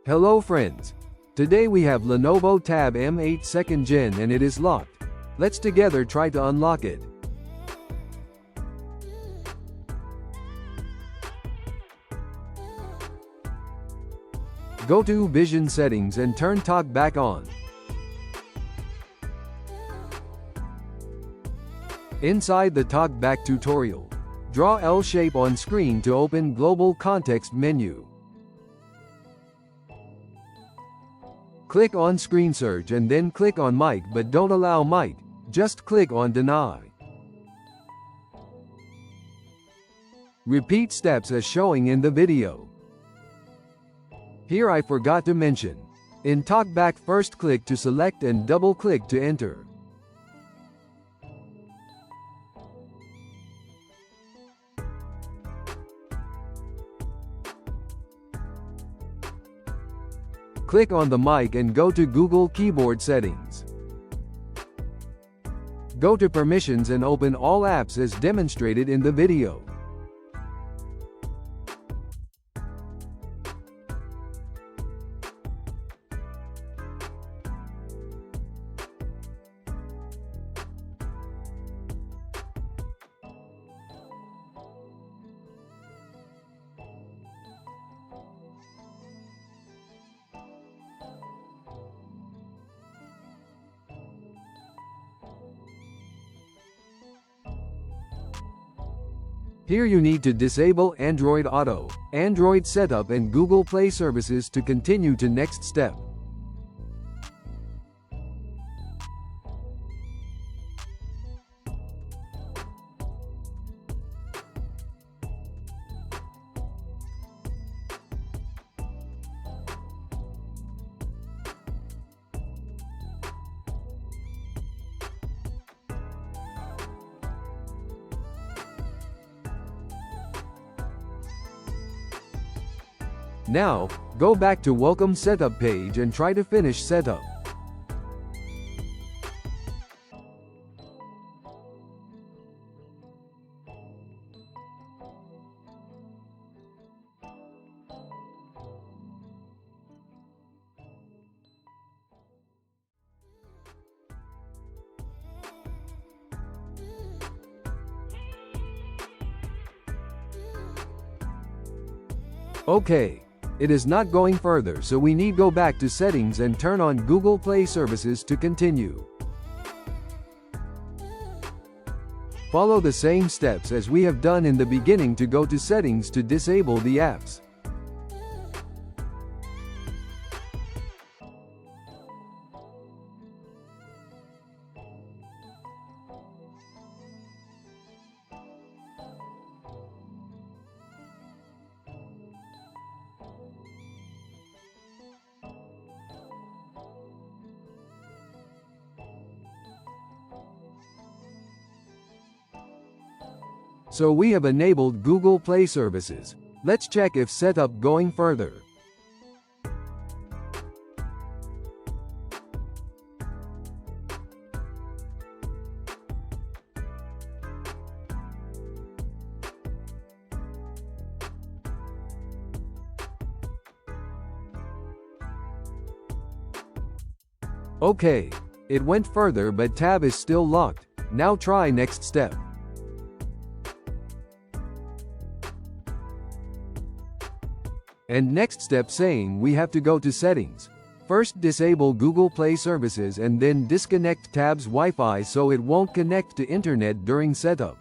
Hello friends. Today we have Lenovo Tab M8 2nd Gen and it is locked. Let's together try to unlock it. Go to Vision Settings and turn Talk back on. Inside the Talk Back tutorial, draw L shape on screen to open Global Context menu. Click on Screen Search and then click on Mic, but don't allow mic, just click on Deny. Repeat steps as showing in the video. Here I forgot to mention. In TalkBack, first click to select and double click to enter. Click on the mic and go to Google Keyboard Settings. Go to Permissions and open all apps as demonstrated in the video. Here you need to disable Android Auto, Android Setup and Google Play services to continue to next step. Now, go back to Welcome Setup page and try to finish setup. Okay. It is not going further, so we need go back to settings and turn on Google Play services to continue. Follow the same steps as we have done in the beginning to go to settings to disable the apps. So we have enabled Google Play services. Let's check if setup going further. Okay, it went further but tab is still locked. Now try next step. And next step saying we have to go to settings. First disable Google Play services and then disconnect tab's Wi-Fi so it won't connect to internet during setup.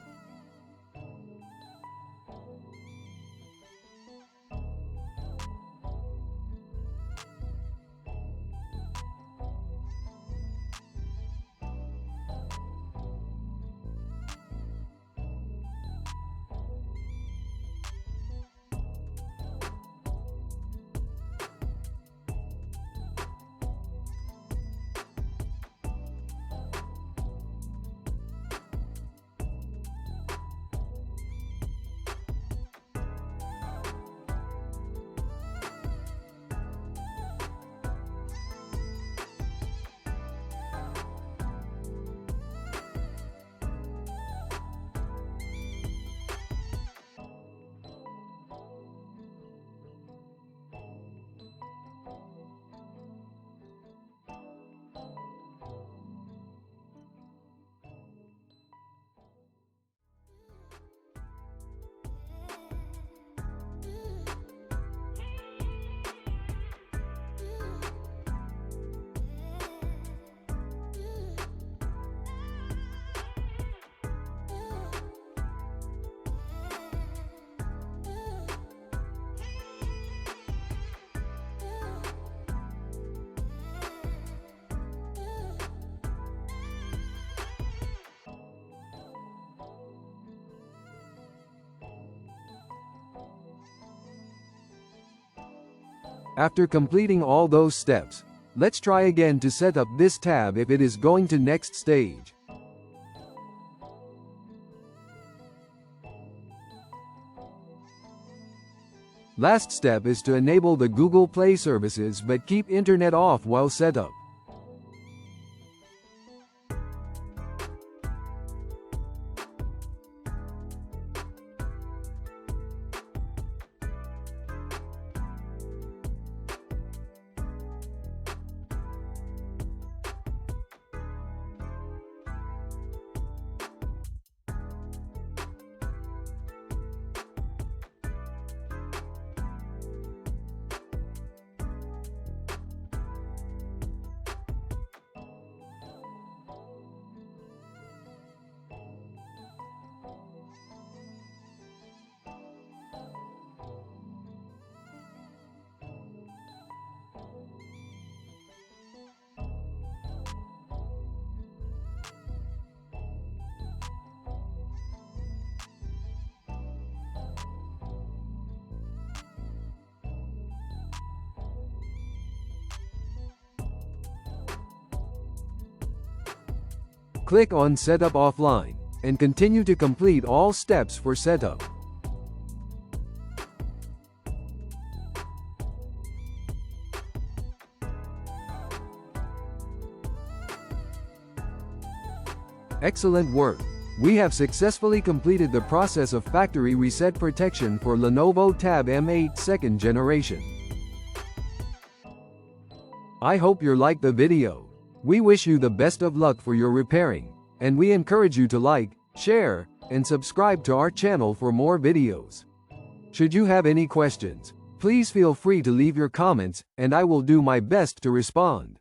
After completing all those steps, let's try again to set up this tab if it is going to next stage. Last step is to enable the Google Play services but keep internet off while set up. Click on Setup Offline, and continue to complete all steps for setup. Excellent work! We have successfully completed the process of factory reset protection for Lenovo Tab M8 2nd generation. I hope you liked the video. We wish you the best of luck for your repairing, and we encourage you to like, share, and subscribe to our channel for more videos. Should you have any questions, please feel free to leave your comments, and I will do my best to respond.